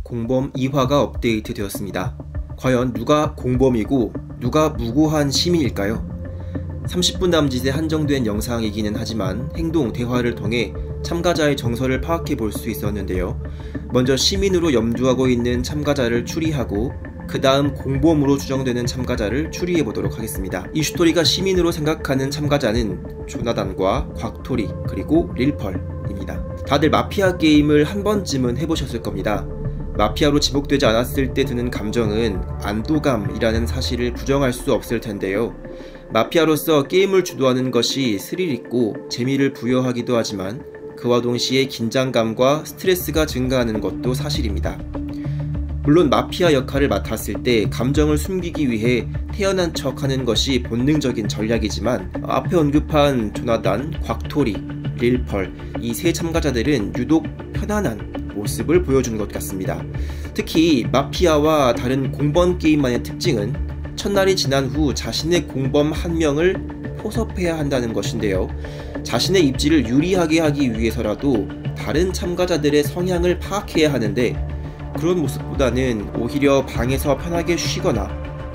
공범 2화가 업데이트 되었습니다. 과연 누가 공범이고 누가 무고한 시민일까요? 30분 남짓에 한정된 영상이기는 하지만 행동, 대화를 통해 참가자의 정서를 파악해 볼 수 있었는데요. 먼저 시민으로 염두하고 있는 참가자를 추리하고 그 다음 공범으로 추정되는 참가자를 추리해 보도록 하겠습니다. 이 슈토리가 시민으로 생각하는 참가자는 조나단과 곽토리 그리고 릴펄입니다. 다들 마피아 게임을 한 번쯤은 해보셨을 겁니다. 마피아로 지목되지 않았을 때 드는 감정은 안도감이라는 사실을 부정할 수 없을 텐데요. 마피아로서 게임을 주도하는 것이 스릴 있고 재미를 부여하기도 하지만 그와 동시에 긴장감과 스트레스가 증가하는 것도 사실입니다. 물론 마피아 역할을 맡았을 때 감정을 숨기기 위해 태연한 척 하는 것이 본능적인 전략이지만 앞에 언급한 조나단, 곽토리, 릴펄 이 세 참가자들은 유독 편안한 모습을 보여준 것 같습니다. 특히 마피아와 다른 공범 게임만의 특징은 첫날이 지난 후 자신의 공범 한 명을 포섭해야 한다는 것인데요. 자신의 입지를 유리하게 하기 위해서라도 다른 참가자들의 성향을 파악해야 하는데 그런 모습보다는 오히려 방에서 편하게 쉬거나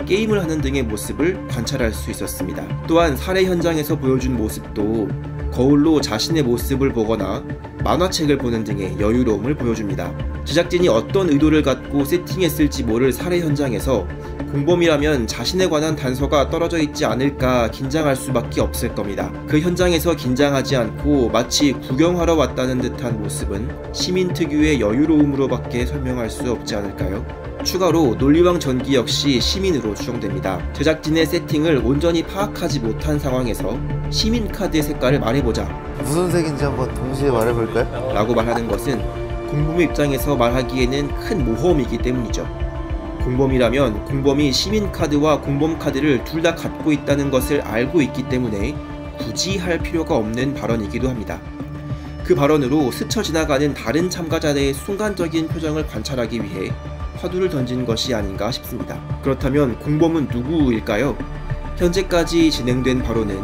게임을 하는 등의 모습을 관찰할 수 있었습니다. 또한 살해 현장에서 보여준 모습도 거울로 자신의 모습을 보거나 만화책을 보는 등의 여유로움을 보여줍니다. 제작진이 어떤 의도를 갖고 세팅했을지 모를 살해 현장에서 공범이라면 자신에 관한 단서가 떨어져 있지 않을까 긴장할 수밖에 없을 겁니다. 그 현장에서 긴장하지 않고 마치 구경하러 왔다는 듯한 모습은 시민 특유의 여유로움으로밖에 설명할 수 없지 않을까요? 추가로 논리왕 전기 역시 시민으로 추정됩니다. 제작진의 세팅을 온전히 파악하지 못한 상황에서 시민 카드의 색깔을 말해보자 무슨 색인지 한번 동시에 말해볼까요? 라고 말하는 것은 공범의 입장에서 말하기에는 큰 모험이기 때문이죠. 공범이라면 공범이 시민 카드와 공범 카드를 둘 다 갖고 있다는 것을 알고 있기 때문에 굳이 할 필요가 없는 발언이기도 합니다. 그 발언으로 스쳐 지나가는 다른 참가자들의 순간적인 표정을 관찰하기 위해 화두를 던진 것이 아닌가 싶습니다. 그렇다면 공범은 누구일까요? 현재까지 진행된 바로는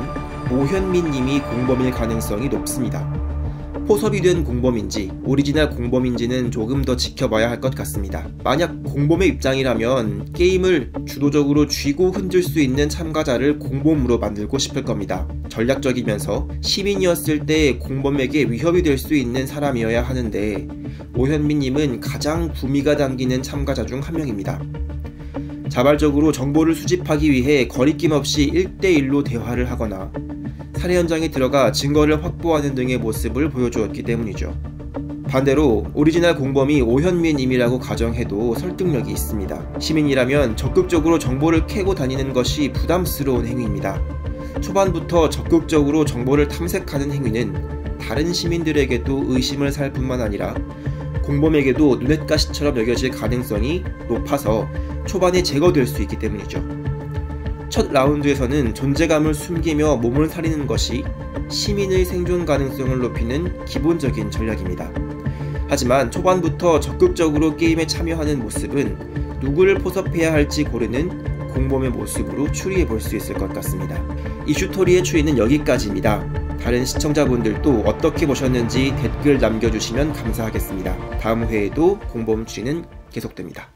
오현민 님이 공범일 가능성이 높습니다. 포섭이 된 공범인지 오리지널 공범인지는 조금 더 지켜봐야 할 것 같습니다. 만약 공범의 입장이라면 게임을 주도적으로 쥐고 흔들 수 있는 참가자를 공범으로 만들고 싶을 겁니다. 전략적이면서 시민이었을 때 공범에게 위협이 될 수 있는 사람이어야 하는데 오현민님은 가장 구미가 당기는 참가자 중 한 명입니다. 자발적으로 정보를 수집하기 위해 거리낌 없이 1대1로 대화를 하거나 살해 현장에 들어가 증거를 확보하는 등의 모습을 보여주었기 때문이죠. 반대로 오리지널 공범이 오현민님이라고 가정해도 설득력이 있습니다. 시민이라면 적극적으로 정보를 캐고 다니는 것이 부담스러운 행위입니다. 초반부터 적극적으로 정보를 탐색하는 행위는 다른 시민들에게도 의심을 살 뿐만 아니라 공범에게도 눈엣가시처럼 여겨질 가능성이 높아서 초반에 제거될 수 있기 때문이죠. 첫 라운드에서는 존재감을 숨기며 몸을 사리는 것이 시민의 생존 가능성을 높이는 기본적인 전략입니다. 하지만 초반부터 적극적으로 게임에 참여하는 모습은 누구를 포섭해야 할지 고르는 공범의 모습으로 추리해 볼 수 있을 것 같습니다. 이 슈토리의 추리는 여기까지입니다. 다른 시청자분들도 어떻게 보셨는지 댓글 남겨주시면 감사하겠습니다. 다음 회에도 공범 추리는 계속됩니다.